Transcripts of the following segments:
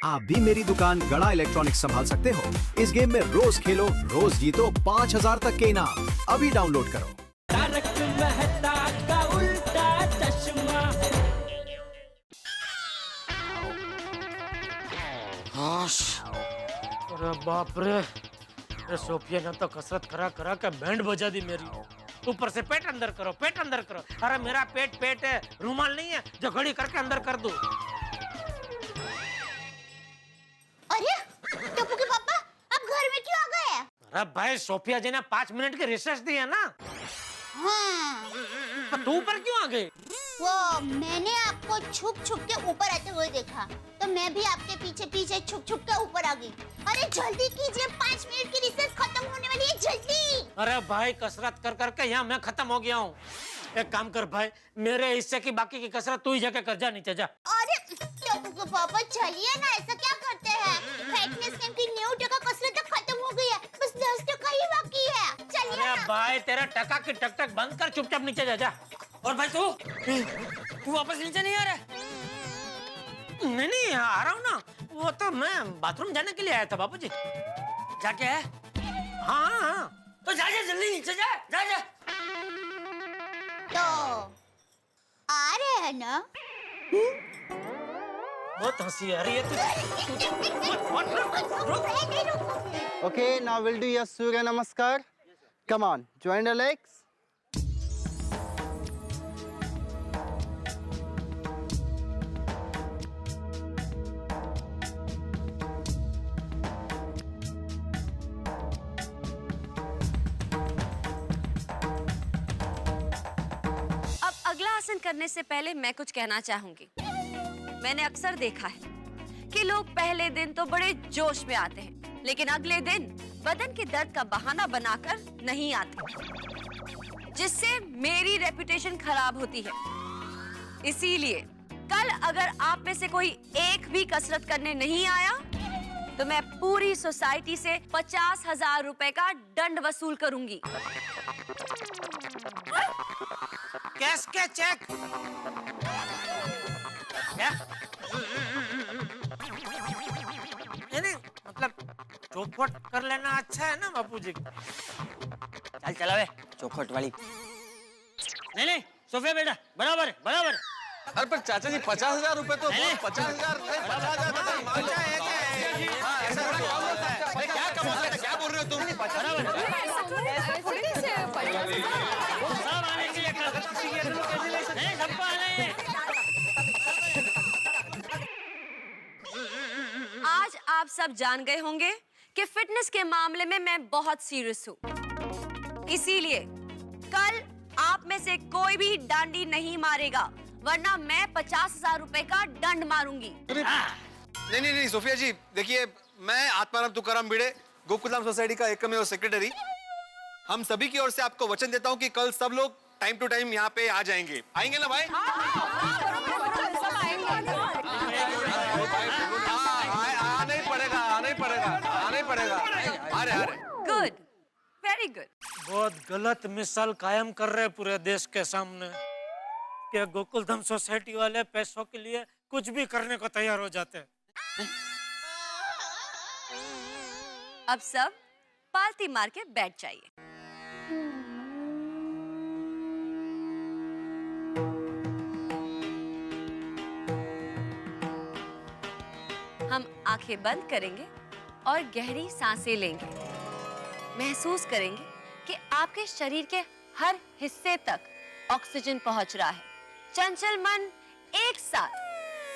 आप भी मेरी दुकान गड़ा इलेक्ट्रॉनिक्स संभाल सकते हो। इस गेम में रोज खेलो, रोज जीतो 5000 तक के इनाम। अभी डाउनलोड करो। तारक मेहता का उल्टा चश्मा। अरे बाप रे, सोफिया ने तो कसरत करा करा के बैंड बजा दी मेरी। ऊपर से पेट अंदर करो, पेट अंदर करो। अरे मेरा पेट है, रुमाल नहीं है जो घड़ी करके अंदर कर दूं। अरे टप्पू के पापा, आप घर में क्यों आ गए? अरे भाई, सोफिया जी ने 5 मिनट की रिसेस दी है ना। हाँ। तो तू ऊपर क्यों आ गई? वो मैंने आपको छुप छुप के ऊपर आते हुए देखा, तो मैं भी आपके पीछे पीछे छुप छुप के ऊपर आ गई। अरे जल्दी कीजिए, 5 मिनट की रिसेस खत्म होने वाली है, जल्दी। अरे भाई, कसरत कर करके यहाँ मैं खत्म हो गया हूँ। एक काम कर भाई, मेरे हिस्से की बाकी की कसरत तू ही जाके कर, जा नीचे जा। अरे टप्पू के पापा चलिए ना, ऐसा क्या करते हैं? फिटनेस कैंप की 90% कसरत तो खत्म हो गई है, बस 10% ही बाकी है। चलिए अरे ना। भाई, तेरा टका की टक टक बंद कर, चुपचाप नीचे जा जा। और भाई तू वापस नीचे नहीं आ रहा? नहीं आ रहा हूँ ना। वो तो मैं बाथरूम जाने के लिए आया था बाबूजी। जाके है? हाँ, तो जा जा, जल्दी नीचे जा जा जा। तो आ रहे हैं ना? बहुत हंसी आ रही है Okay, now we'll do your Surya Namaskar. Come on, join the legs. अब अगला आसन करने से पहले मैं कुछ कहना चाहूंगी। मैंने अक्सर देखा है कि लोग पहले दिन तो बड़े जोश में आते हैं, लेकिन अगले दिन बदन के दर्द का बहाना बनाकर नहीं आते, जिससे मेरी रेपुटेशन खराब होती है। इसीलिए कल अगर आप में से कोई एक भी कसरत करने नहीं आया, तो मैं पूरी सोसाइटी से 50,000 रुपए का दंड वसूल करूंगी। कैश के चेक? क्या? नहीं, मतलब चौखट कर लेना अच्छा है ना बापूजी। चल चला वे चौखट वाली। नहीं, सोफिया बेटा, बराबर है, बराबर है। अरे पर चाचा जी 50,000 रुपए तो 50,000 क्या कम होता है? क्या बोल रहे हो तुम? सब आने के लिए नहीं, सबको आना है। आज आप सब जान गए होंगे कि फिटनेस के मामले में मैं बहुत सीरियस हूँ। इसीलिए कल आप में से कोई भी डांडी नहीं मारेगा, वरना मैं 50,000 रुपए का दंड मारूंगी। नहीं सोफिया जी, देखिए, मैं आत्माराम तुकाराम भिड़े, गोकुलधाम सोसाइटी का एकमेव सेक्रेटरी, हम सभी की ओर से आपको वचन देता हूं कि कल सब लोग टाइम टू टाइम यहाँ पे आ जाएंगे। आएंगे ना भाई? आना ही पड़ेगा। आ रहे। Good, very good. बहुत गलत मिसाल कायम कर रहे पूरे देश के सामने कि गोकुलधाम सोसाइटी वाले पैसों के लिए कुछ भी करने को तैयार हो जाते हैं। अब सब पालती मार के बैठ जाइए। हम आंखें बंद करेंगे और गहरी सांसें लेंगे। महसूस करेंगे कि आपके शरीर के हर हिस्से तक ऑक्सीजन पहुंच रहा है। चंचल मन एक साथ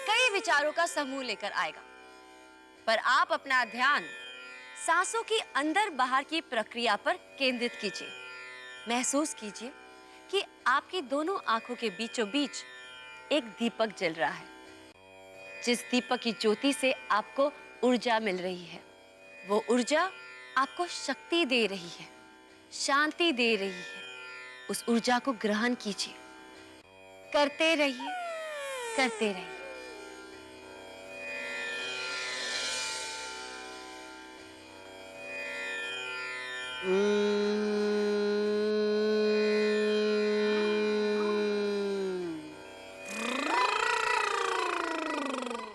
कई विचारों का समूह लेकर आएगा, पर आप अपना ध्यान सांसों की अंदर बाहर की प्रक्रिया पर केंद्रित कीजिए। महसूस कीजिए कि आपकी दोनों आंखों के बीचों बीच एक दीपक जल रहा है। जिस दीपक की ज्योति से आपको ऊर्जा मिल रही है, वो ऊर्जा आपको शक्ति दे रही है, शांति दे रही है। उस ऊर्जा को ग्रहण कीजिए। करते रहिए, करते रहिए।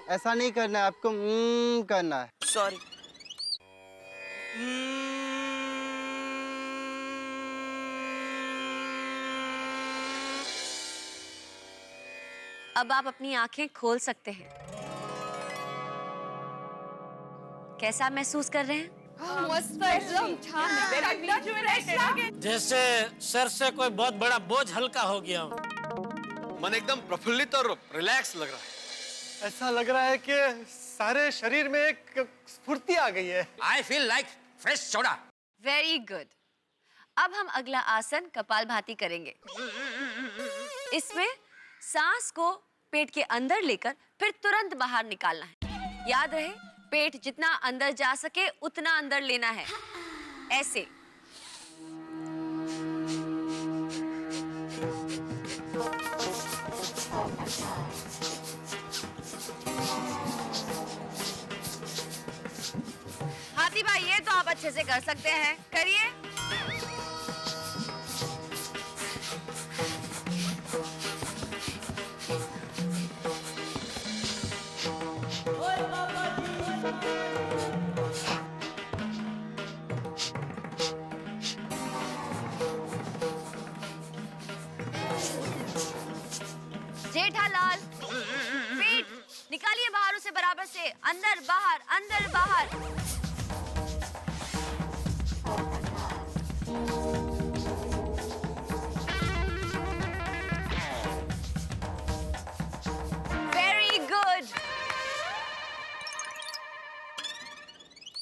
ऐसा नहीं करना है, आपको करना है। सॉरी। अब आप अपनी आंखें खोल सकते हैं। कैसा महसूस कर रहे हैं? जैसे सर से कोई बहुत बड़ा बोझ हल्का हो गया हो। मन एकदम प्रफुल्लित और रिलैक्स लग रहा है। ऐसा लग रहा है कि सारे शरीर में एक स्फूर्ति आ गई है। I feel like fresh soda. Very good. अब हम अगला आसन कपालभाति करेंगे। इसमें सांस को पेट के अंदर लेकर फिर तुरंत बाहर निकालना है। याद रहे, पेट जितना अंदर जा सके उतना अंदर लेना है। ऐसे। हाथी भाई, ये तो आप अच्छे से कर सकते हैं, करिए। जेठालाल, पेट निकालिए बाहर उसे बराबर से, अंदर बाहर, अंदर बाहर। Very good.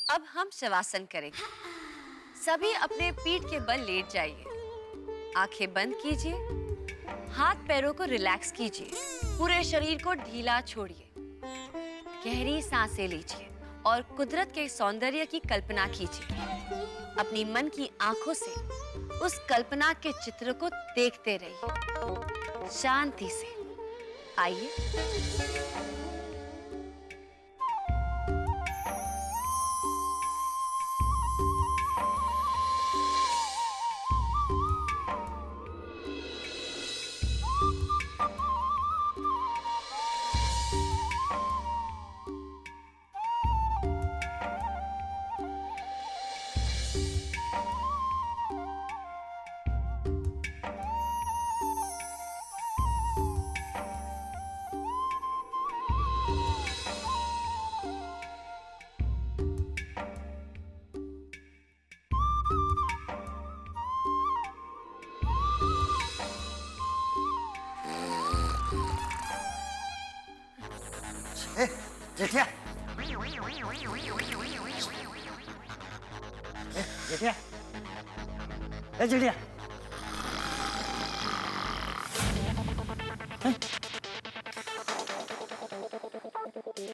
अब हम शवासन करेंगे। सभी अपने पीठ के बल लेट जाइए। आंखें बंद कीजिए। हाथ पैरों को रिलैक्स कीजिए। पूरे शरीर को ढीला छोड़िए। गहरी सांसें लीजिए और कुदरत के सौंदर्य की कल्पना कीजिए। अपनी मन की आंखों से उस कल्पना के चित्र को देखते रहिए, शांति से। आइए। जेठिया, जेठिया, जेठिया,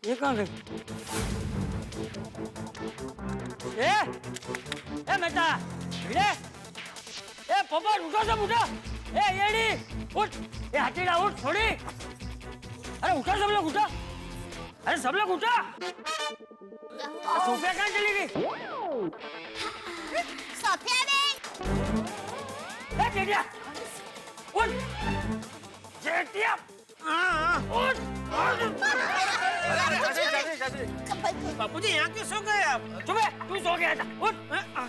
ये कहाँ गई? ए बेटा, भिड़े, पोपट उठो सब उठो, येड़ी उठ, हथेड़ा उठ थोड़ी, अरे उठो सब लोग उठो, अरे सब लोग उठो, सोफिया कहाँ चली गई? सोफिया बहन, जेठिया, उठ, जेठिया, उठ, बापूजी यहाँ क्यों सो गए आप? सुबह तू सो गया था, उठ,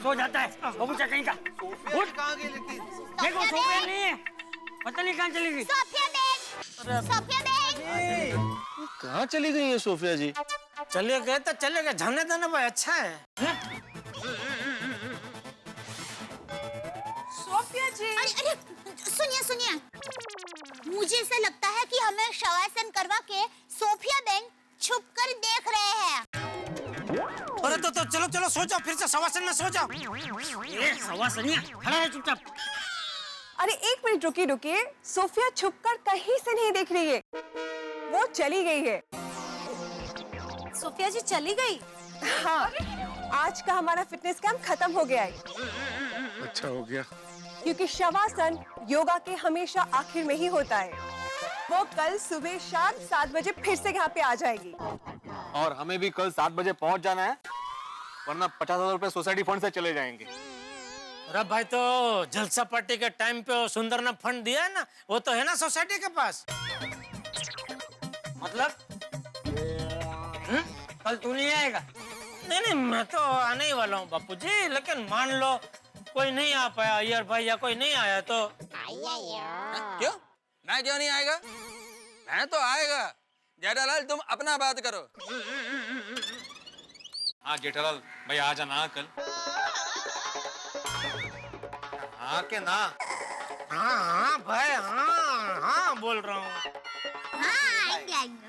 सो जाता है, बाबू कहीं का, उठ, कहाँ गई लेकिन? देखो सोफिया नहीं है, पता नहीं कहाँ चली गई। सोफिया बहन, सोफिया बहन, कहाँ चली गई है सोफिया जी? चले गए तो चले गए, जाने देना भाई, अच्छा है। सोफिया जी, अरे सुनिए सुनिए, मुझे ऐसा लगता है कि हमें शवासन करवा के सोफिया बहन छुपकर देख रहे हैं। अरे तो चलो चलो सो जाओ, फिर से शवासन में सो जाओ। ये शवासनिया, खड़ा है चुपचाप। अरे एक मिनट रुकिए रुकिए, सोफिया छुपकर कहीं से नहीं देख रही है, वो चली गई है। सोफिया जी चली गई? हाँ, आज का हमारा फिटनेस कैंप खत्म हो गया है। अच्छा हो गया। क्योंकि शवासन योगा के हमेशा आखिर में ही होता है। वो कल सुबह शाम 7 बजे फिर से यहाँ पे आ जाएगी। और हमें भी कल 7 बजे पहुंच जाना है, वरना 50,000 रुपए सोसाइटी फंड से चले जाएंगे। अरे भाई, तो जलसा पार्टी के टाइम पे सुंदर ने फंड दिया है ना, वो तो है ना सोसाइटी के पास। मतलब कल तू नहीं आएगा? नहीं, मैं तो आने ही वाला हूँ बापूजी, लेकिन मान लो कोई नहीं आ पाया, अय्यर भाई या कोई नहीं आया तो? क्यों? मैं क्यों नहीं आएगा? मैं तो आएगा। जेठालाल तुम अपना बात करो। हाँ जेठालाल भाई आ जाना कल। हाँ के ना? हाँ भाई, हाँ बोल रहा हूँ। हाँ आएंगे।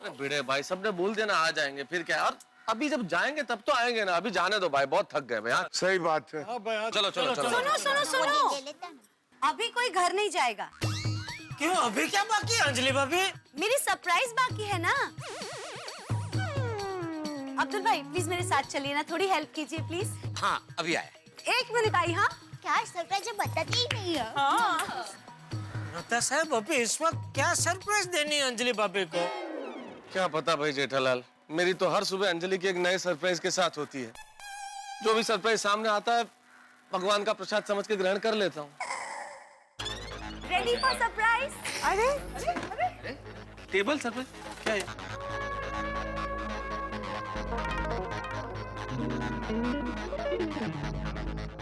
अरे भिड़े भाई, सबने बोल देना आ जाएंगे, फिर क्या? और अभी जब जाएंगे तब तो आएंगे ना, अभी जाने दो भाई, बहुत थक गए भाई। हाँ सही बात है। चलो चलो चलो। सुनो सुनो सुनो, अभी कोई घर नहीं जाएगा। क्यों, अभी क्या बाकी है अंजलि भाभी? मेरी सरप्राइज बाकी है ना। अब्दुल भाई प्लीज मेरे साथ चलिए ना, थोड़ी हेल्प कीजिए प्लीज। हाँ अभी आए। 1 मिनट आई। हाँ क्या सरप्राइज है बताती ही नहीं है। नता साहब अभी इस वक्त क्या सरप्राइज देनी है अंजलि भाभी को? क्या पता भाई जेठालाल, मेरी तो हर सुबह अंजलि की एक नए सरप्राइज के साथ होती है। जो भी सरप्राइज सामने आता है भगवान का प्रसाद समझ के ग्रहण कर लेता हूँ। Ready for surprise? अरे टेबल सरप्राइज क्या है?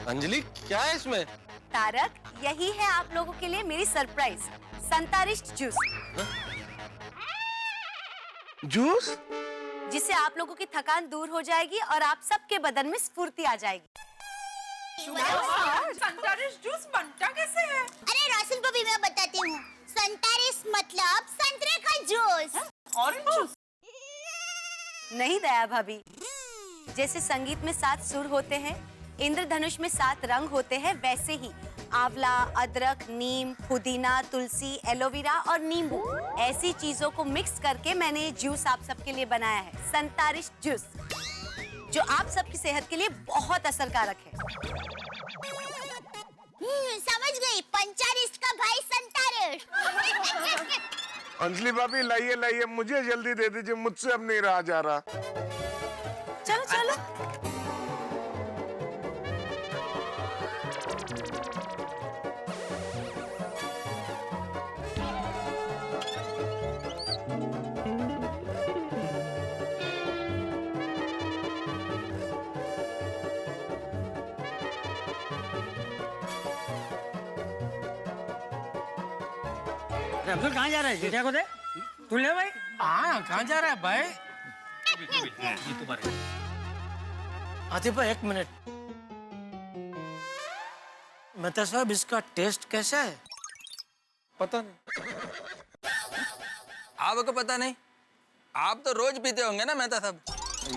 अंजलि क्या है इसमें? तारक, यही है आप लोगों के लिए मेरी सरप्राइज, संतारिष्ट जूस। जूस? जिससे आप लोगों की थकान दूर हो जाएगी और आप सबके बदन में स्फूर्ति आ जाएगी। संतारिष्ट जूस बनता कैसे है? अरे रासिल को भी मैं बताती हूँ। संतारिस मतलब संतरे का जूस। Orange juice? नहीं दया भाभी, जैसे संगीत में 7 सुर होते हैं, इंद्रधनुष में 7 रंग होते हैं, वैसे ही आंवला, अदरक, नीम, पुदीना, तुलसी, एलोवेरा और नींबू ऐसी चीजों को मिक्स करके मैंने ये जूस आप सबके लिए बनाया है, संतारिष्ट जूस, जो आप सबकी सेहत के लिए बहुत असरकारक है। समझ गई, पंचारिष्ट का भाई संतारिष्ट। अंजलि भाभी लाइए लाइए, मुझे जल्दी दे दीजिए, मुझसे अब नहीं रहा जा रहा। चलो चलो। अब्दुल कहाँ जा रहा है? जीजा को दे। तू ले भाई। हाँ कहाँ जा रहा है भाई? आतिफ भाई 1 मिनट। मेहता साहब इसका टेस्ट कैसा है? पता नहीं। आपको पता नहीं? आप तो रोज पीते होंगे ना मेहता साहब?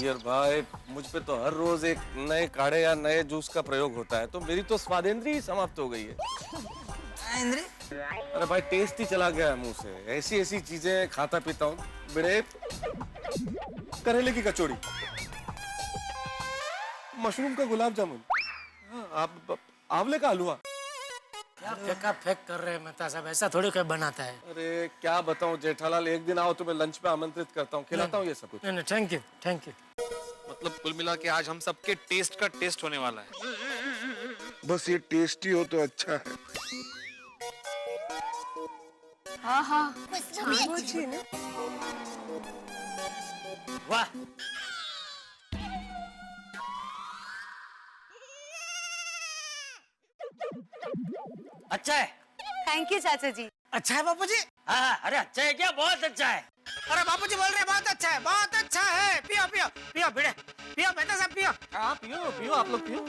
यार भाई, मुझ पे तो हर रोज एक नए काढ़े या नए जूस का प्रयोग होता है, तो मेरी तो स्वादेंद्री ही समाप्त हो गई है। इंद्री? अरे भाई टेस्ट ही चला गया है मुंह से। ऐसी ऐसी चीजें खाता पीता हूँ। बड़े करेले की कचौड़ी, मशरूम का गुलाब जामुन, आप आंवले का हलवा। क्या फेंका फेंक कर रहे हैं मेहता साहब? ऐसा थोड़ी कोई बनाता है। अरे क्या बताऊं जेठालाल, एक दिन आओ तो मैं लंच पे आमंत्रित करता हूँ, खिलाता हूँ ये सब कुछ। नहीं थैंक यू थैंक यू। मतलब कुल मिला के आज हम सबके टेस्ट का टेस्ट होने वाला है। बस ये टेस्टी हो तो अच्छा है। हाँ हाँ, खुशबू भी अच्छी है। वाह, अच्छा है। थैंक यू चाचा जी। अच्छा है बापूजी? हाँ, अरे अच्छा है क्या? बहुत अच्छा है। अरे बापूजी बोल रहे हैं बहुत अच्छा है, बहुत अच्छा है। पियो पियो पियो भिड़े, पियो मेहता साहब पियो। हाँ पियो पियो, आप लोग पियो।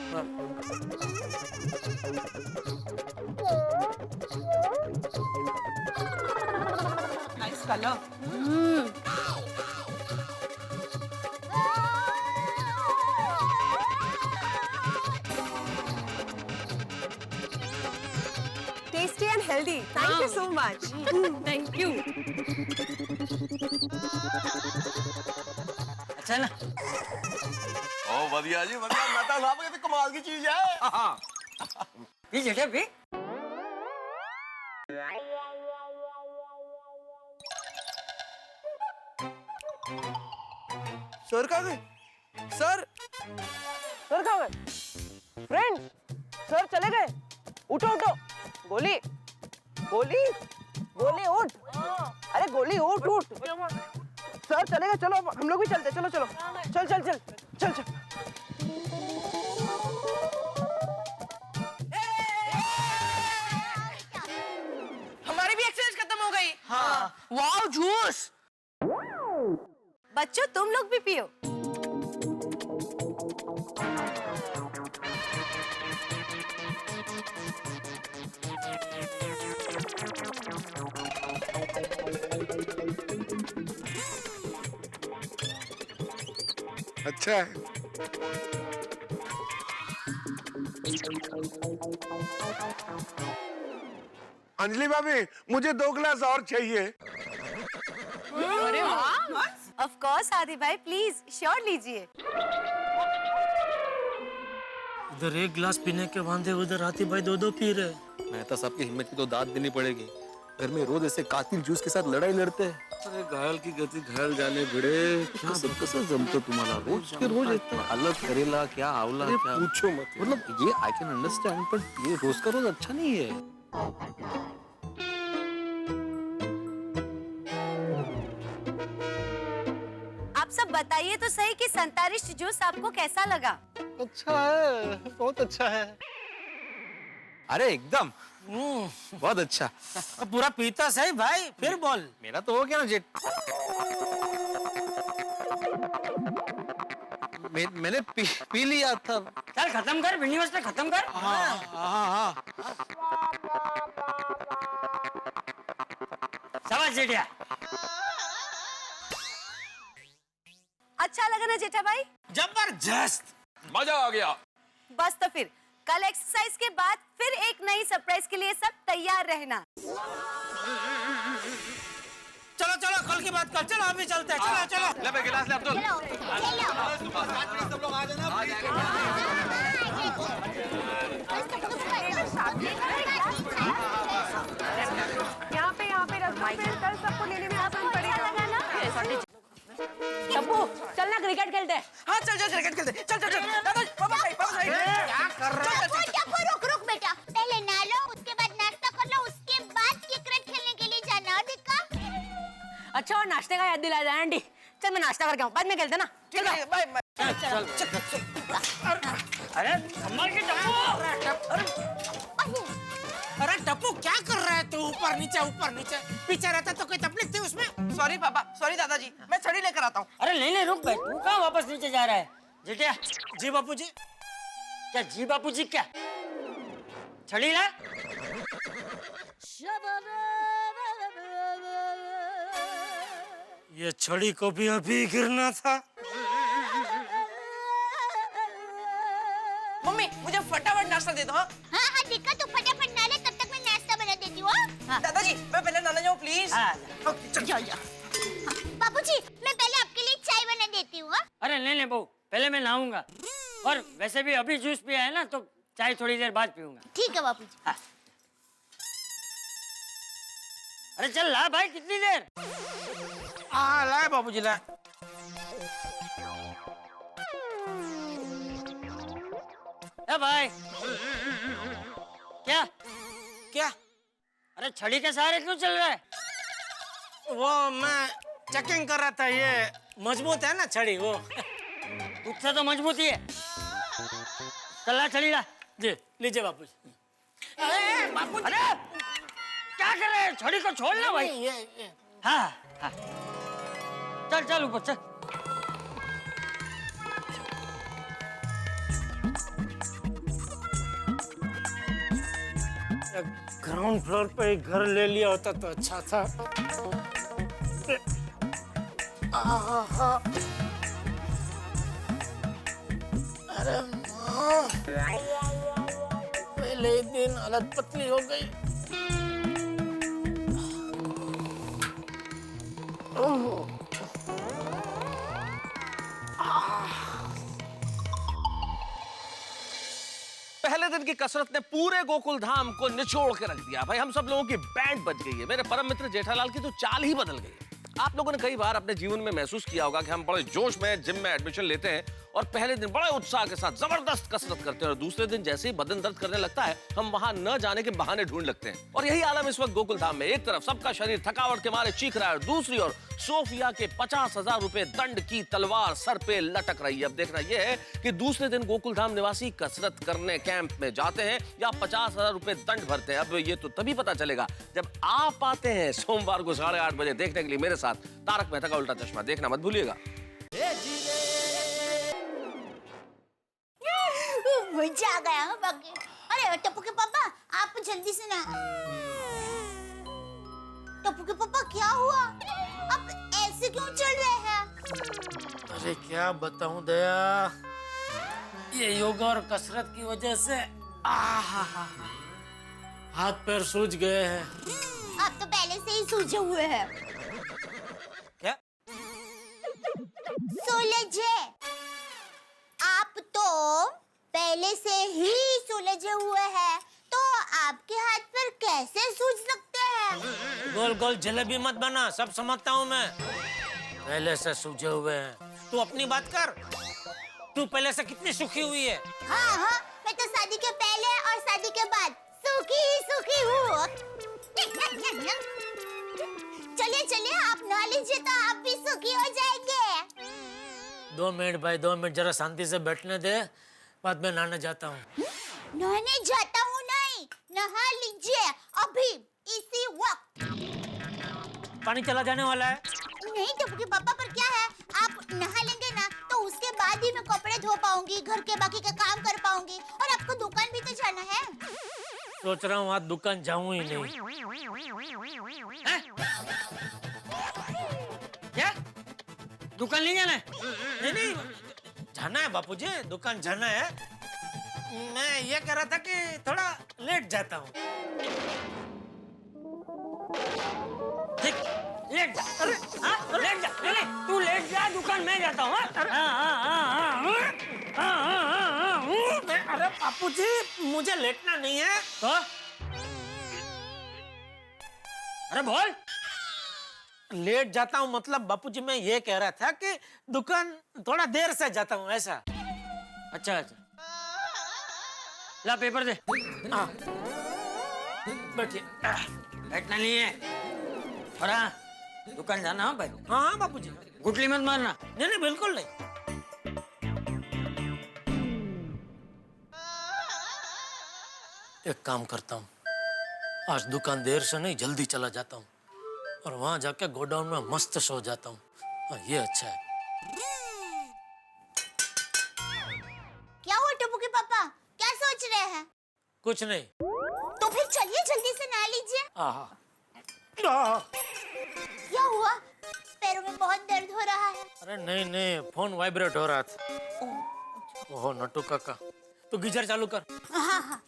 Nice colour. Tasty and healthy. Thank you so much. Thank you. अच्छा है ना? ओ बढ़िया जी, बढ़िया। मेहता साहब ये तो कमाल की चीज है। पी जेठे पी। सर कहाँ गए? सर सर कहाँ गए? फ्रेंड, सर चले गए। उठो उठो। गोली गोली गोली उठ। अरे गोली उठ उठ। सर चलेगा, चलो हम लोग भी चलते, चलो चलो चल चल चल चल चल। हमारी भी एक्सरसाइज खत्म हो गई। हाँ वाओ जूस। बच्चों तुम लोग भी पियो। अच्छा है। अंजलि भाभी मुझे 2 गिलास और चाहिए। अरे वाह, ऑफ कोर्स आदि भाई, प्लीज श्योर लीजिए। इधर एक गिलास पीने के वांदे उधर आती भाई 2-2 पी रहे। मेहता साहब की हिम्मत की तो दाद देनी पड़ेगी। घर में रोज ऐसे कातिल जूस के साथ लड़ाई लड़ते हैं। अरे घायल की गति घायल जाने भिड़े। क्या सब कसर जमतो तुम्हाला रोज के रोज इतना अलग करेला क्या आवला क्या पूछो मत। मतलब ये आई कैन अंडरस्टैंड, पर ये रोज का रोज अच्छा नहीं है। आप सब बताइए तो सही कि संतारिष्ट जूस आपको कैसा लगा? अच्छा है, बहुत अच्छा है। अरे एकदम बहुत अच्छा। अब पूरा पीता सही भाई, फिर बोल। मेरा तो हो गया ना जेठ। मैंने पी लिया था। चल खत्म कर, यूनिवर्सिटी खत्म कर। हाँ। शाबाश जेठिया। अच्छा लगा ना जेठा भाई? जबरदस्त, मजा आ गया। बस तो फिर कल एक्सरसाइज के बाद फिर एक नई सरप्राइज के लिए सब तैयार रहना। चलो चलो कल की बात कर, चलो अभी चलते हैं, चलो चलो। ले भाई गिलास ले अब्दुल। सब लोग आ जाना। यहाँ पे रख दो, फिर कल सबको लेने में आसान पड़ेगा। टप्पू चलना क्रिकेट खेलते हैं। हाँ चल चल क्रिकेट खेलते, चल चल चल। पापा साइड, पापा साइड। क्या कर रहा है? टप्पू रुक रुक बेटा, पहले नहा लो, उसके बाद नाश्ता कर लो, उसके बाद क्रिकेट खेलने के लिए जाना। और दिक्का अच्छा और नाश्ते का याद दिला जाए आंटी। चल मैं नाश्ता करके आऊँ, बाद में खेलते ना। चल बाय बाय। अरे संभाल के अरे टप्पू क्या कर रहा है तू? ऊपर नीचे पीछे रहता तो कोई तकलीफ थी उसमें? सॉरी पापा, सॉरी दादाजी, मैं छड़ी लेकर आता हूँ। अरे नहीं रुक भाई, तू कहाँ वापस नीचे जा रहा है? जेठिया। जी बापू जी। क्या जी बापू जी क्या? छड़ी ला। ये छड़ी को भी अभी गिरना था। मम्मी मुझे फटाफट नाश्ता दे दो। हाँ हाँ दिक्का, तू फटाफट नहा ले, तब तक मैं नाश्ता बना देती हूँ। हाँ? दादाजी मैं पहले नहाने जाऊँ प्लीज। जाओ। बाबूजी मैं पहले आपके लिए चाय बना देती हूँ। अरे नहीं बहू, पहले मैं नहाऊंगा। और वैसे भी अभी जूस पिया है ना, तो चाय थोड़ी देर बाद पीऊंगा। ठीक है बाबूजी। हाँ। अरे चल ला भाई, कितनी देर? हाँ लाए बाबूजी लाए। ए भाई क्या? क्या? अरे छड़ी के सहारे क्यों चल रहा है? वो मैं चेकिंग कर रहा था, ये मजबूत है ना छड़ी वो। तुझसे तो मजबूती है। चल ला छड़ी ला। जी लीजिए बापू जी। अरे क्या कर रहे हैं? छड़ी को छोड़ ना भाई। हाँ। चल ऊपर चल। ग्राउंड फ्लोर पे एक घर ले लिया होता तो अच्छा था। अरे माँ, पहले ही दिन हालत पतली हो गई। पहले दिन की कसरत ने पूरे गोकुल धाम को निचोड़ के रख दिया। भाई हम सब लोगों की बैंड बज गई है। मेरे परम मित्र जेठालाल की तो चाल ही बदल गई है। आप लोगों ने कई बार अपने जीवन में महसूस किया होगा कि हम बड़े जोश में जिम में एडमिशन लेते हैं और पहले दिन बड़े उत्साह के साथ जबरदस्त कसरत करते हैं और दूसरे दिन जैसे ही बदन दर्द करने लगता है हम वहां न जाने के बहाने ढूंढ लगते हैं। और यही आलम इस वक्त गोकुल धाम में। एक तरफ सबका शरीर थकावट के मारे चीख रहा है और दूसरी ओर सोफिया के 50,000 रुपए दंड की तलवार सर पे लटक रही है। अब देखना यह है कि दूसरे दिन गोकुल धाम निवासी कसरत करने कैंप में जाते हैं या 50,000 रुपए दंड भरते हैं। अब ये तो तभी पता चलेगा जब आप आते हैं सोमवार को 8:30 बजे देखने के लिए मेरे साथ तारक मेहता का उल्टा चश्मा। देखना मत भूलिएगा। मजा आ गया बाकी। अरे टप्पू के पापा आप जल्दी से ना। टप्पू के पापा क्या हुआ? आप ऐसे क्यों चल रहे हैं? अरे क्या बताऊं दया, ये योगा और कसरत की वजह से हाथ पैर सूज गए हैं। आप तो पहले से ही सूजे हुए हैं। क्या? सुलझे? आप तो पहले से ही सुलझे हुए हैं, तो आपके हाथ पर कैसे सूज सकते हैं? गोल गोल जलेबी मत बना, सब समझता हूँ मैं। पहले से सूजे हुए हैं। तू अपनी बात कर। तू पहले से कितनी सुखी हुई है? हाँ हाँ, मैं तो शादी के पहले और शादी के बाद सुखी ही सुखी हूँ। चलिए चलिए, आप नहा लीजिए तो आप भी सुखी हो जाएंगे। 2 मिनट भाई, 2 मिनट जरा शांति से बैठने दे, बाद में नहाने जाता हूँ। नहाने जाता हूँ नहीं, नहा लीजिए अभी इसी वक्त। पानी चला जाने वाला है। नहीं टप्पू के पापा, पर क्या है, आप नहा लेंगे ना तो उसके बाद ही मैं कपड़े धो पाऊंगी, घर के बाकी का काम कर पाऊंगी, और आपको दुकान भी तो जाना है। सोच रहा हूँ आज दुकान जाऊँ ही नहीं। क्या? दुकान नहीं जाना है? नहीं नहीं, जाना है बापूजी, दुकान जाना है। मैं ये कह रहा था कि थोड़ा लेट जाता हूँ। ठीक, लेट जा। अरे हाँ, लेट जा। नहीं, तू लेट जा, दुकान मैं जाता हूँ। अरे बापूजी, मुझे लेटना नहीं है। तो? अरे बोल। लेट जाता हूँ मतलब बापूजी मैं ये कह रहा था कि दुकान थोड़ा देर से जाता हूँ, ऐसा। अच्छा अच्छा, ला पेपर दे। हाँ बैठिए। बैठना नहीं है। और हाँ, दुकान जाना है भाई। हाँ हाँ बापूजी, गुटली मत मारना। नहीं नहीं, बिल्कुल नहीं। एक काम करता हूँ, आज दुकान देर से नहीं जल्दी चला जाता हूँ और वहां जाके गोडाउन में मस्त सो जाता हूँ। ये अच्छा है। क्या हुआ टप्पू के पापा, क्या सोच रहे हैं? कुछ नहीं। तो फिर चलिए जल्दी से नहा लीजिए। क्या हुआ? पैरों में बहुत दर्द हो रहा है। अरे नहीं नहीं, फोन वाइब्रेट हो रहा था। ओहो नट्टू काका, तू गीजर चालू कर। हाँ हाँ हाँ।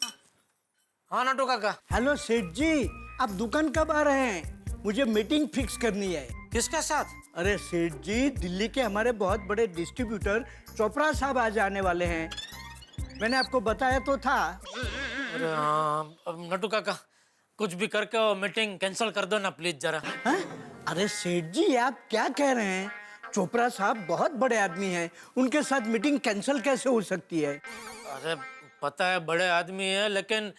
हाँ नट्टू काका। हेलो सेठ जी, आप दुकान कब आ रहे हैं? मुझे मीटिंग फिक्स करनी है। किसके साथ? अरे सेठ जी, दिल्ली के हमारे बहुत बड़े डिस्ट्रीब्यूटर चोपड़ा साहब आज आने वाले हैं। मैंने आपको बताया तो था। अरे हाँ नट्टू काका, कुछ भी करके वो मीटिंग कैंसिल कर दो ना प्लीज जरा। हाँ? अरे सेठ जी, आप क्या कह रहे हैं? चोपड़ा साहब बहुत बड़े आदमी हैं, उनके साथ मीटिंग कैंसिल कैसे हो सकती है? अरे पता है बड़े आदमी है, लेकिन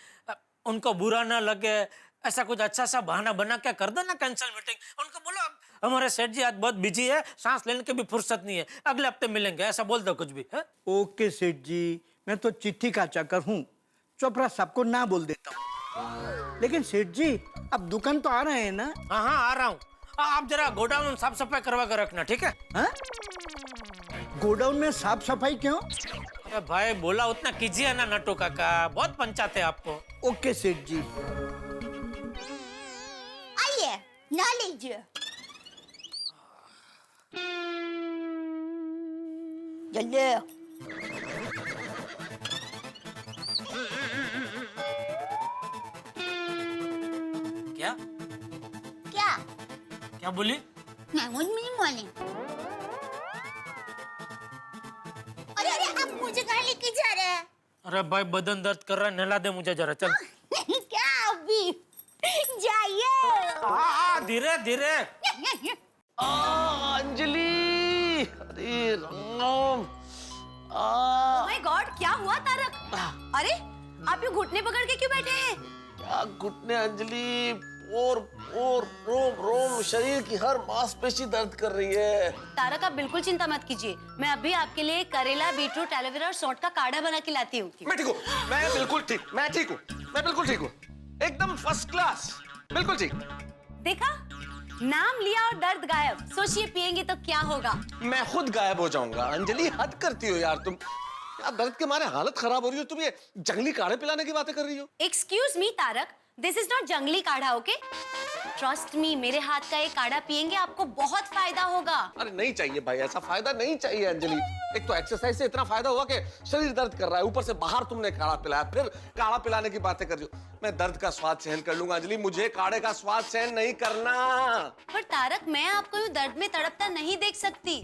उनको बुरा ना लगे ऐसा कुछ अच्छा सा बहाना बना के कर दो ना कैंसिल मीटिंग। उनको बोलो हमारे सेठ जी आज बहुत बिजी है, सांस लेने की भी फुर्सत नहीं है, अगले हफ्ते मिलेंगे, ऐसा बोल दो कुछ भी है? ओके सेठ जी, मैं तो चिट्ठी का चाकर हूँ, चोपड़ा साहब को ना बोल देता हूँ। लेकिन सेठ जी, अब दुकान तो आ रहे हैं ना? हाँ हाँ आ रहा हूँ। आप जरा गोडाउन साफ सफाई करवा कर रखना, ठीक है? हाँ? गोडाउन में साफ सफाई क्यों? अरे भाई बोला उतना कीजिए ना नट्टू काका, बहुत पंचायत है आपको। ओके सेठ जी। आइए नहा लीजिए। जल्दी। क्या क्या? क्या बोली? मैं मुझ में नहीं बोली। अरे अरे, आप मुझे कहाँ लेके जा रहे हैं? अरे भाई बदन दर्द कर रहा है, नहला दे मुझे जरा, चल। क्या अभी? जाइए। धीरे धीरे। अंजलि, अरे राम, माय गॉड, क्या हुआ तारक? अरे आप ये घुटने पकड़ के क्यों बैठे हैं? क्या घुटने अंजलि, और रोम रोम शरीर की हर मांसपेशी दर्द कर रही है। तारक आप बिल्कुल चिंता मत कीजिए, मैं अभी आपके लिए करेला, बीटरूट, एलोवेरा और सौंठ का काढ़ा बना के लाती हूँ। मैं ठीक हूँ, मैं बिल्कुल ठीक, मैं बिल्कुल ठीक हूँ, एकदम फर्स्ट क्लास, बिल्कुल ठीक। देखा, नाम लिया और दर्द गायब। सोचिए पिएंगे तो क्या होगा। मैं खुद गायब हो जाऊंगा। अंजलि हद करती हो यार तुम, क्या दर्द के मारे हालत खराब हो रही हो, तुम ये जंगली काढ़े पिलाने की बातें कर रही हो। Excuse me Tarak, this is not जंगली काढ़ा, ओके? ट्रस्ट मी, मेरे हाथ का ये काढ़ा पिएंगे आपको बहुत फायदा होगा। अरे नहीं चाहिए भाई, ऐसा फायदा नहीं चाहिए अंजलि। एक तो एक्सरसाइज से इतना फायदा हुआ कि शरीर दर्द कर रहा है, ऊपर से बाहर तुमने काढ़ा पिलाया, फिर काढ़ा पिलाने की बातें कर रही हो। मैं दर्द का स्वाद सहन कर लूंगा अंजलि, मुझे काढ़े का स्वाद सहन नहीं करना। पर तारक, मैं आपको यूं दर्द में तड़पता नहीं देख सकती,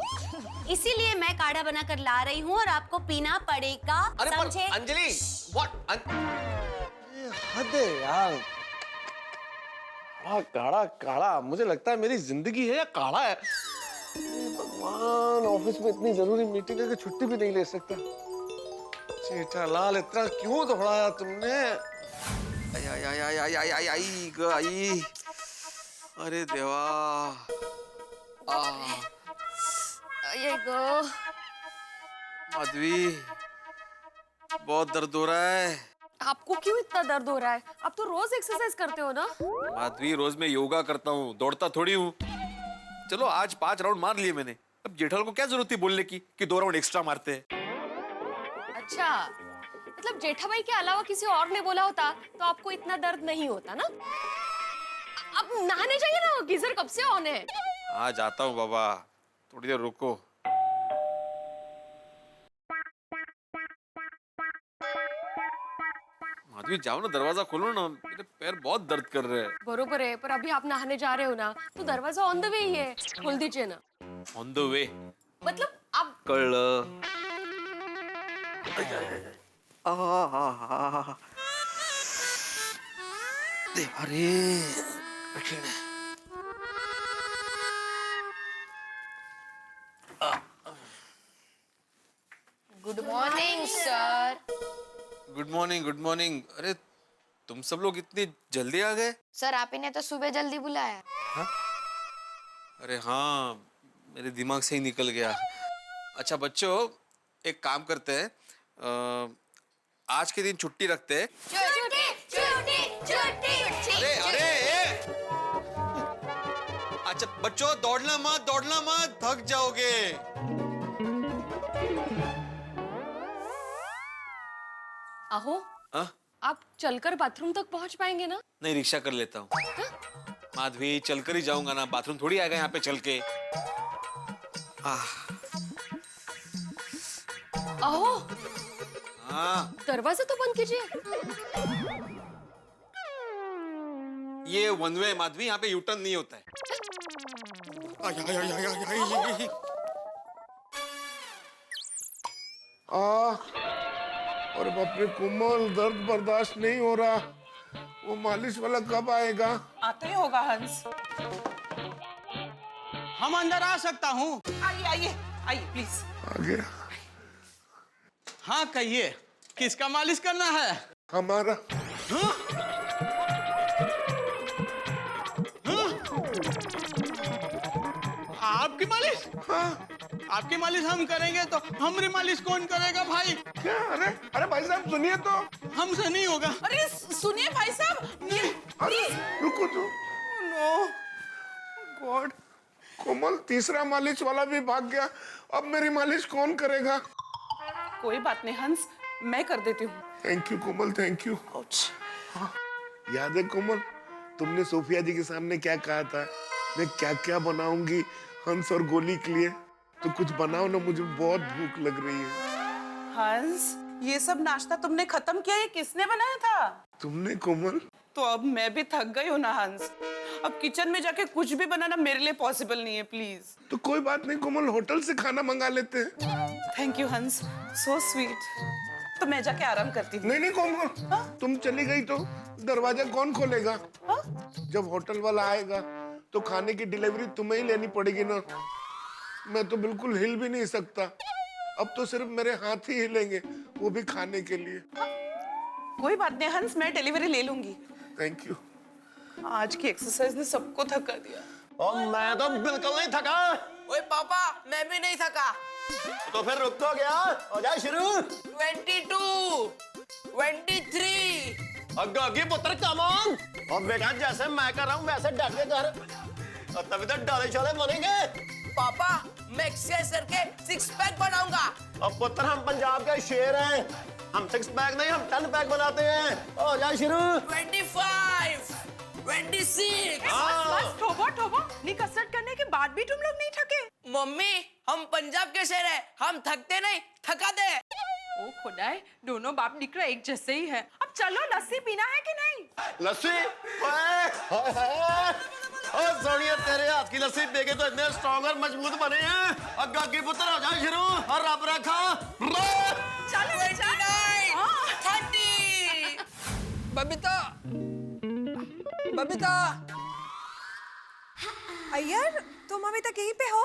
इसीलिए मैं काढ़ा बनाकर ला रही हूँ और आपको पीना पड़ेगा। अरे पर समझे? अंजलि, व्हाट? हद है यार, काढ़ा काढ़ा, मुझे लगता है मेरी जिंदगी है या काढ़ा है। भगवान, ऑफिस में इतनी जरूरी मीटिंग है कि छुट्टी भी नहीं ले सकता। जेठालाल, इतना क्यों दौड़ाया तुमने? आई, अरे देवा, ये गो माधवी, बहुत दर्द हो रहा है। आपको क्यों इतना दर्द हो रहा है? आप तो रोज एक्सरसाइज करते हो ना? माधवी, रोज मैं योगा करता हूँ, दौड़ता थोड़ी हूँ। चलो आज 5 राउंड मार लिए मैंने, अब जेठालाल को क्या जरूरत थी बोलने की कि 2 राउंड एक्स्ट्रा मारते हैं। अच्छा, मतलब जेठा भाई के अलावा किसी और ने बोला होता तो आपको इतना दर्द नहीं होता ना? अब नहाने जाइए ना, गीजर कब से ऑन है। हाँ जाता हूँ बाबा, थोड़ी देर रुको। माधवी जाओ ना, दरवाजा खोलो ना, मेरे पैर बहुत दर्द कर रहे हैं। बरोबर है, पर अभी आप नहाने जा रहे हो ना, तो दरवाजा ऑन द वे ही है, खोल दीजिए ना। ऑन द वे मतलब आप कल अरे कठिन है। Good morning sir. Good morning, good morning. अरे तुम सब लोग इतनी जल्दी आ गए? सर आप ही ने तो सुबह जल्दी बुलाया। हाँ? अरे हाँ, मेरे दिमाग से ही निकल गया। अच्छा बच्चों, एक काम करते हैं, आज के दिन छुट्टी रखते हैं। छुट्टी छुट्टी छुट्टी। अरे अरे अच्छा बच्चों, दौड़ना मत, थक जाओगे। आहो, आप चलकर बाथरूम तक पहुंच पाएंगे ना? नहीं, रिक्शा कर लेता हूँ। माधवी, चलकर ही जाऊंगा ना, बाथरूम थोड़ी आएगा यहाँ पे चल के। आहो, हाँ, दरवाजा तो बंद कीजिए। ये वन वे माधवी, यहाँ पे यूटर्न नहीं होता है। और बाप रे कोमल, दर्द बर्दाश्त नहीं हो रहा। वो मालिश वाला कब आएगा? आता ही होगा हंस। हम अंदर आ सकता हूँ? आइए आइए आइए प्लीज। आ गया। हाँ कहिए, किसका मालिश करना है? हमारा। हाँ? आपकी मालिश? हाँ। आपकी मालिश हम करेंगे तो हमारी मालिश कौन करेगा भाई? क्या? अरे अरे भाई साहब सुनिए तो। हमसे नहीं होगा। अरे सुनिए भाई साहब, अरे रुको तो। नो गॉड, कोमल, तीसरा मालिश वाला भी भाग गया, अब मेरी मालिश कौन करेगा? कोई बात नहीं हंस, मैं कर देती हूँ। Thank you Komal, thank you. याद है कोमल, तुमने सोफिया जी के सामने क्या कहा था? मैं क्या क्या बनाऊंगी हंस और गोली के लिए, तो कुछ बनाओ ना, मुझे बहुत भूख लग रही है। हंस, ये सब नाश्ता तुमने खत्म किया, ये किसने बनाया था? तुमने कोमल। तो अब मैं भी थक गई हूँ ना हंस, अब किचन में जाके कुछ भी बनाना मेरे लिए पॉसिबल नहीं है, प्लीज। तो कोई बात नहीं कोमल, होटल से खाना मंगा लेते हैं। थैंक यू हंस, सो स्वीट। तो मैं जाके आराम करती हूँ। नहीं नहीं कोमल, तुम चली गई तो दरवाजा कौन खोलेगा? जब होटल वाला आएगा तो खाने की डिलीवरी तुम्हें ही लेनी पड़ेगी ना। मैं तो बिल्कुल हिल भी नहीं सकता। अब तो सिर्फ मेरे हाथ ही हिलेंगे, वो भी खाने के लिए। कोई बात नहीं हंस, मैं डिलीवरी ले लूंगी। Thank you. आज की एक्सरसाइज ने सबको थका दिया। और मैं तो बिल्कुल नहीं थका। ओए पापा, मैं भी नहीं थका। तो फिर रुक तो गया, हो जाए शुरू। 22, 23। अग्गी पुत्र कम ऑन। और बेटा जैसे मैं कर रहा हूँ वैसे डट के कर, और तभी तो डाले शाले बनेंगे। पापा, मैं एक्सरसाइज करके 6 पैक बनाऊंगा। और पुत्र हम पंजाब के शेर हैं, हम 6 पैक नहीं हम 10 पैक बनाते हैं। हो जाए शुरू। 25, 26। बस ठोबो ठोबो, नी कसरत करने के बाद भी तुम लोग नहीं थके? मम्मी, हम पंजाब के शेर हैं, हम थकते नहीं, थका दे। ओ खुदाए, दोनों बाप निकला एक जैसे ही है। अब चलो, लस्सी पीना है कि नहीं? लस्सी? सोनिया तेरे हाथ की लस्सी पी के तो इतने स्ट्रॉन्ग और मजबूत बने हैं। अग्गी पुत्र हो जाए शुरू और रब रखा। चलो 30। बबीता, बबीता। अय्यर, तुम अभी तक यहीं पे हो?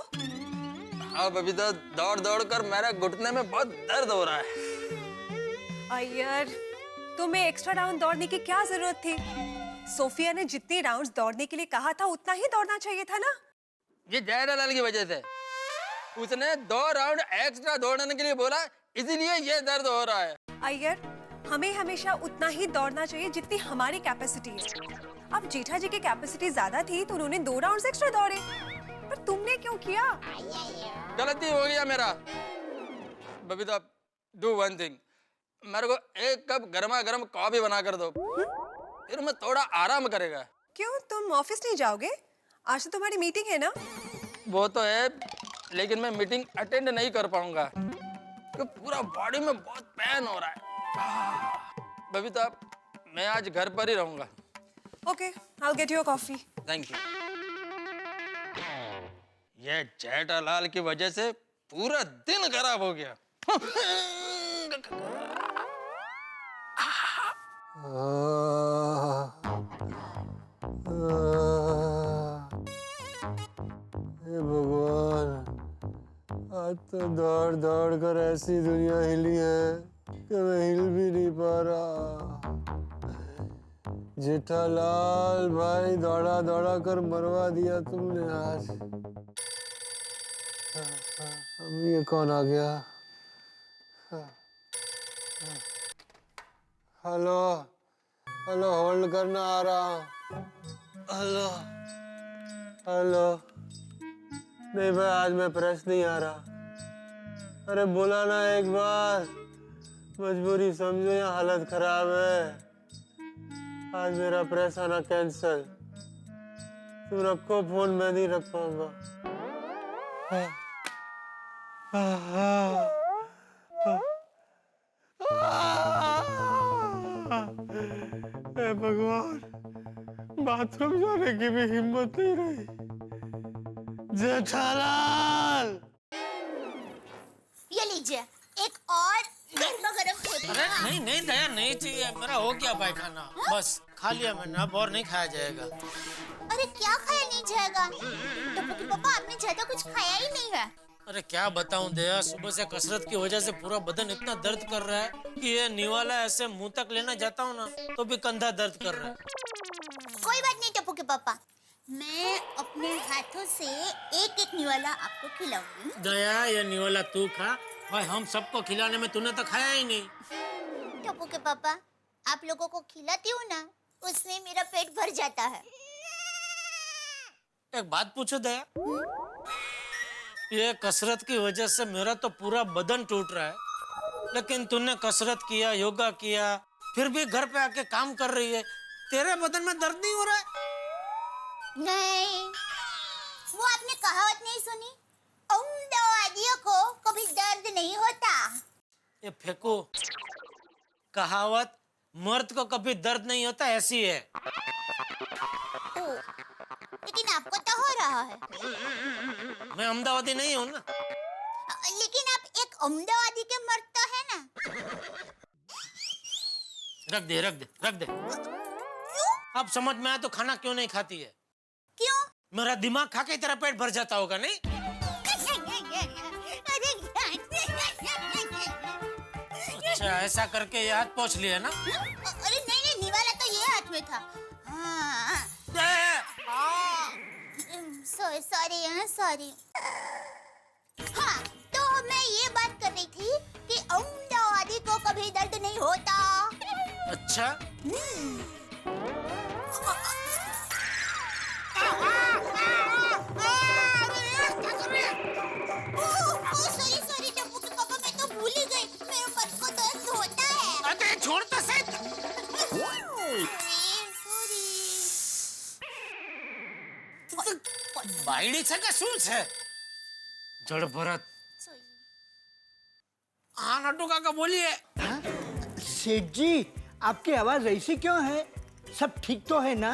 हाँ बबीता, दौड़ दौड़ कर मेरे घुटने में बहुत दर्द हो रहा है। अय्यर, तुम्हें एक्स्ट्रा राउंड दौड़ने की क्या जरूरत थी? सोफिया ने जितने राउंड्स दौड़ने के लिए कहा था उतना ही दौड़ना चाहिए था ना। ये जयलाल की वजह से उसने 2 राउंड एक्स्ट्रा दौड़ने के लिए बोला, इसीलिए ये दर्द हो रहा है। अय्यर, हमें हमेशा उतना ही दौड़ना चाहिए जितनी हमारी कैपेसिटी है। अब जेठा जी की कैपेसिटी ज्यादा थी तो उन्होंने 2 राउंड्स एक्स्ट्रा दौड़े, पर तुमने क्यों किया? गलती हो गया मेरा। बबीता, डू वन थिंग, मेरे को 1 कप गर्मा गर्म कॉफी बना कर दो, फिर मैं थोड़ा आराम करेगा। क्यों, तुम ऑफिस नहीं जाओगे? आज तो तुम्हारी मीटिंग है ना? वो तो है, लेकिन मैं मीटिंग अटेंड नहीं कर पाऊंगा क्योंकि पूरा बॉडी में बहुत पेन हो रहा है। बबीता, मैं आज घर पर ही रहूंगा। Okay, I will get you a coffee. Thank you. ये जेठालाल की वजह से पूरा दिन खराब हो गया। हे भगवान, आज तो दौड़ दौड़ कर ऐसी दुनिया हिली है कि मैं हिल भी नहीं पा रहा। जेठालाल भाई, दौड़ा दौड़ा कर मरवा दिया तुमने आज। अब ये कौन आ गया? हेलो हेलो, होल्ड करना, आ रहा हूँ। Hello hello. नहीं भाई, आज मैं प्रेस नहीं आ रहा। अरे बोला ना एक बार, मजबूरी समझो या हालत खराब है। आज मेरा प्रेस आना कैंसल। तुम रखो फोन, मैं नहीं रख पाऊंगा। हे भगवान, बाथरूम जाने की भी हिम्मत नहीं रही। जेठालाल, ये लीजिए एक और गर्मा गर्म छोटी। अरे नहीं नहीं दया, नहीं चाहिए, मेरा हो गया पायखाना, बस खा लिया मैंने, अब और नहीं खाया जाएगा। अरे क्या खाया नहीं जाएगा? तो पापा, आपने ज्यादा कुछ खाया ही नहीं है। अरे क्या बताऊं दया, सुबह से कसरत की वजह से पूरा बदन इतना दर्द कर रहा है कि ये निवाला ऐसे मुंह तक लेना जाता हूँ ना तो भी कंधा दर्द कर रहा है। कोई बात नहीं टप्पू के पापा, मैं अपने हाथों से एक एक निवाला आपको खिलाऊंगी। दया, ये निवाला तू खा, भाई हम सबको खिलाने में तूने तो खाया ही नहीं। टप्पू के पापा, आप लोगों को खिलाती हूँ ना, उसमें मेरा पेट भर जाता है। एक बात पूछो दया, ये कसरत की वजह से मेरा तो पूरा बदन टूट रहा है, लेकिन तूने कसरत किया, योगा किया, फिर भी घर पे आके काम कर रही है, तेरे बदन में दर्द नहीं हो रहा है? नहीं, वो आपने कहावत नहीं सुनी, अहमदाबादियों को कभी दर्द नहीं होता। ये फेंको, कहावत मर्द को कभी दर्द नहीं होता ऐसी है। लेकिन आपको तो हो रहा है। मैं अहमदाबादी नहीं हूँ ना। लेकिन आप एक अहमदाबादी के मर्द तो है ना। रख दे रख दे रख दे। क्यों? अब समझ में आया तो खाना क्यों नहीं खाती है? क्यों? मेरा दिमाग खा के तेरा पेट भर जाता होगा नहीं? अच्छा ऐसा करके ये हाथ पोंछ लिया ना? अरे नहीं, निवाला तो ये हाथ में था। हाँ। सॉरी। हाँ, तो मैं ये बात कर रही थी कि आदि को कभी दर्द नहीं होता। अच्छा सॉरी डब्बू के पापा, मैं तो भूल ही गई, मेरे मन को दर्द होता है। अरे छोड़ तो सही। बायडी છે કે શું છે? જડ ભરત। हाँ नट्टू काका बोलिए। सेठ जी, आपकी आवाज ऐसी क्यों है? सब ठीक तो है ना?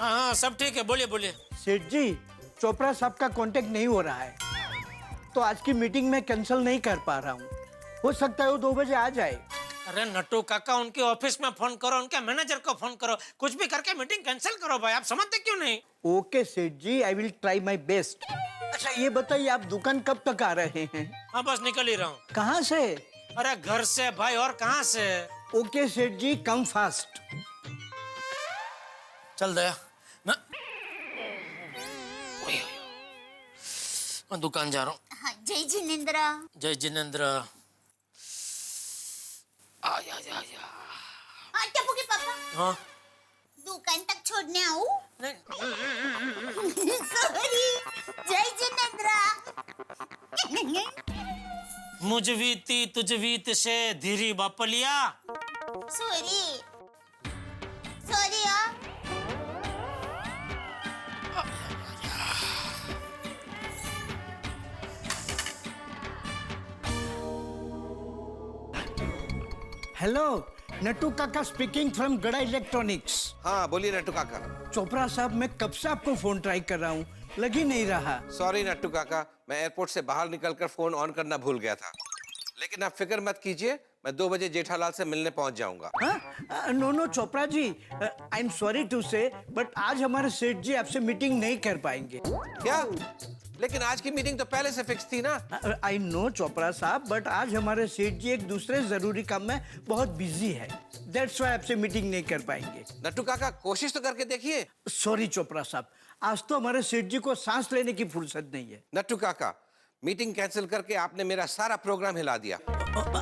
हाँ सब ठीक है, बोलिए। सेठ जी, चोपड़ा साहब का कांटेक्ट नहीं हो रहा है, तो आज की मीटिंग में कैंसिल नहीं कर पा रहा हूँ। हो सकता है वो 2 बजे आ जाए। अरे नट्टू काका, उनके ऑफिस में फोन करो, उनके मैनेजर को फोन करो, कुछ भी करके मीटिंग कैंसिल करो भाई। आप समझते क्यों नहीं? Okay Seth ji, I will try my best. अच्छा ये बताइए, आप दुकान कब तक आ रहे हैं? हाँ बस निकल ही रहा हूँ। कहाँ से? अरे घर से भाई, और कहाँ से? ओके सेठ जी, कम फास्ट। चल दया, मैं दुकान जा रहा हूँ। हाँ, जय जिनेंद्र। जय जिनेंद्र। आ या। हाँ टप्पू के पापा, हाँ दुकान तक छोड़ने आऊँ? सॉरी, जय जिनेंद्र। मुझ वीती तुझ वीत से धीरी बापलिया। सॉरी यार। हेलो, नट्टू काका स्पीकिंग फ्रॉम गड़ा इलेक्ट्रॉनिक्स। हाँ बोलिए नट्टू काका। चोपड़ा साहब, मैं कब से आपको फोन ट्राई कर रहा हूँ, लग ही नहीं रहा। सॉरी नट्टू काका, मैं एयरपोर्ट से बाहर निकलकर फोन ऑन करना भूल गया था। लेकिन आप फिक्र मत कीजिए, मैं 2 बजे जेठालाल से मिलने पहुंच जाऊंगा। No Chopra ji, I am sorry to say, but आज हमारे सेठ जी आपसे मीटिंग नहीं कर पाएंगे। क्या? लेकिन आज की मीटिंग तो पहले से फिक्स थी ना। आई नो चोपड़ा साहब, बट आज हमारे सेठ जी एक दूसरे जरूरी काम में बहुत बिजी है, दैट्स व्हाई आपसे मीटिंग नहीं कर पाएंगे। नट्टू काका कोशिश तो करके देखिए। सॉरी चोपड़ा साहब, आज तो हमारे सेठ जी को सांस लेने की फुर्सत नहीं है। नट्टू काका, मीटिंग कैंसिल करके आपने मेरा सारा प्रोग्राम हिला दिया।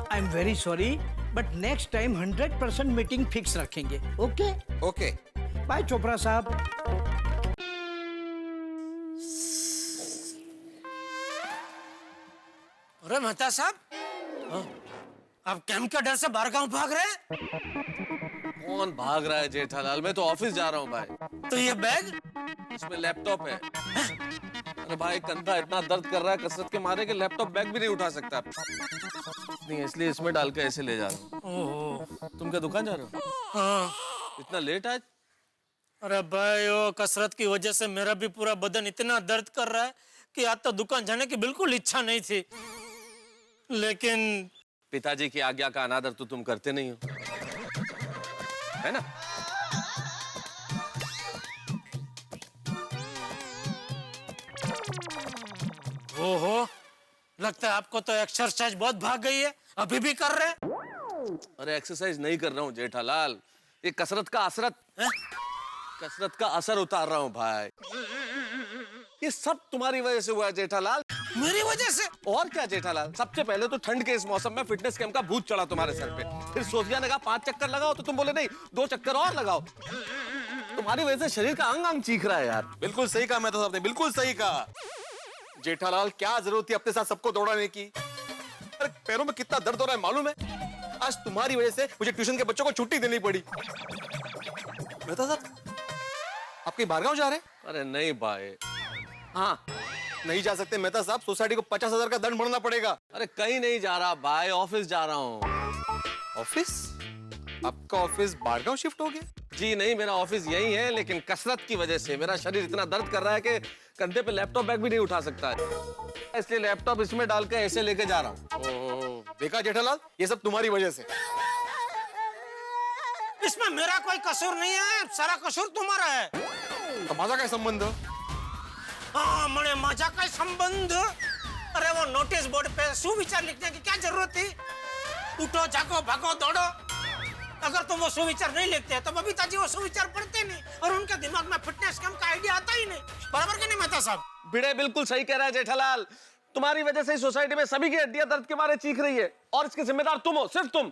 I am very sorry, but next time 100% meeting fix रखेंगे। ओके ओके, बाय चोपड़ा साहब। अरे मेहता साहब, आप कैंप के डर से बाहर गांव भाग रहे हैं? कौन भाग रहा है जेठालाल? मैं तो ऑफिस जा रहा हूँ भाई। तो ये बैग? इसमें लैपटॉप है। अरे भाई, कंधा इतना दर्द कर रहा है कसरत के मारे कि लैपटॉप बैग भी नहीं उठा सकता। नहीं, इसलिए इसमें डाल के ऐसे ले जा रहा हूँ। तुम क्या दुकान जा रहे हो? हाँ। इतना लेट आज? अरे भाई, वो कसरत की वजह से मेरा भी पूरा बदन इतना दर्द कर रहा है कि आज तो दुकान जाने की बिल्कुल इच्छा नहीं थी, लेकिन पिताजी की आज्ञा का अनादर तो तुम करते नहीं हो, है ना? ओहो, लगता है आपको तो एक्सरसाइज बहुत भाग गई है। अभी भी कर रहे हैं? अरे एक्सरसाइज नहीं कर रहा हूँ जेठालाल, ये कसरत का कसरत का असर उतार रहा हूँ भाई। ये सब तुम्हारी वजह से हुआ है जेठालाल। मेरी वजह से? और क्या जेठालाल, सबसे पहले तो ठंड के इस मौसम में फिटनेस कैंप का भूत चढ़ा तुम्हारे सर पे। फिर सोफिया ने कहा 5 चक्कर लगाओ, तो तुम बोले नहीं 2 चक्कर और लगाओ। तुम्हारी वजह से शरीर का अंग अंग चीख रहा है यार। बिल्कुल सही कहा मेहता साहब ने, बिल्कुल सही कहा। जेठालाल, क्या जरूरत थी अपने साथ सबको दौड़ाने की? अरे पैरों में कितना दर्द हो रहा है मालूम है? आज तुम्हारी वजह से मुझे ट्यूशन के बच्चों को छुट्टी देनी पड़ी। मेहता साहब, आप कहीं बाहर गांव जा रहे हैं? अरे नहीं भाई। हाँ, नहीं जा सकते मेहता साहब, सोसाइटी को 50,000 का दंड भरना पड़ेगा। अरे कहीं नहीं जा रहा भाई, ऑफिस जा रहा हूँ। ऑफिस? आपका ऑफिस बाड़गांव शिफ्ट हो गया? जी नहीं, मेरा ऑफिस यही है, लेकिन कसरत की वजह से मेरा शरीर इतना दर्द कर रहा है कि कंधे पे लैपटॉप बैग भी नहीं उठा सकता है, इसलिए लैपटॉप इसमें डाल के ऐसे लेके जा रहा हूँ। देखा जेठालाल, ये सब तुम्हारी वजह से। इसमें मेरा कोई कसूर नहीं है, सारा कसूर तुम्हारा है। तो माझा क्या संबंध? हाँ, मने माझा काय संबंध? अरे वो नोटिस बोर्ड पे सुविचार लिखने की क्या जरूरत थी? उठो जागो भागो दौड़ो। अगर तुम वो सुविचार नहीं लिखते तो बबीता जी वो सुविचार पढ़ते नहीं और उनके दिमाग में फिटनेस कैंप का आइडिया आता ही नहीं। बराबर कि नहीं मेहता साहब? भिड़े बिल्कुल सही कह रहा है जेठालाल। तुम्हारी वजह से सोसाइटी में सभी की हड्डियां दर्द के मारे चीख रही है और इसके जिम्मेदार तुम हो, सिर्फ तुम।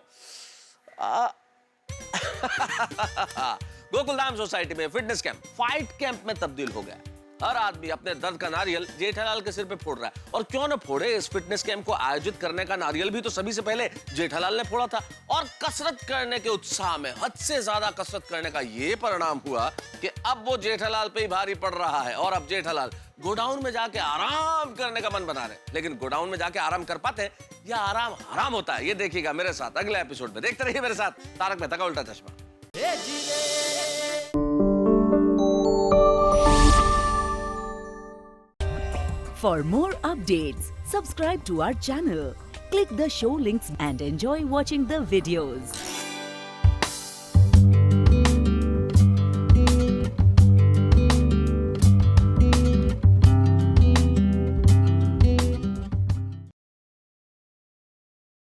गोकुलधाम सोसाइटी में फिटनेस कैंप फाइट कैंप में तब्दील हो गया। हर आदमी अपने दर्द का नारियल जेठालाल के सिर पे फोड़ रहा है। और क्यों न फोड़े, इस फिटनेस कैंप को आयोजित करने का नारियल भी तो सभी से पहले जेठालाल ने फोड़ा था। और कसरत करने के उत्साह में हद से ज्यादा कसरत करने का ये परिणाम हुआ कि अब वो जेठालाल पे ही भारी पड़ रहा है। और अब जेठालाल गोडाउन में जाके आराम करने का मन बना रहे। लेकिन गोडाउन में जाके आराम कर पाते हैं या आराम हराम होता है, ये देखिएगा मेरे साथ अगले एपिसोड में। देखते रहिए मेरे साथ तारक मेहता का उल्टा चश्मा। For more updates, subscribe to our channel, click the show links and enjoy watching the videos.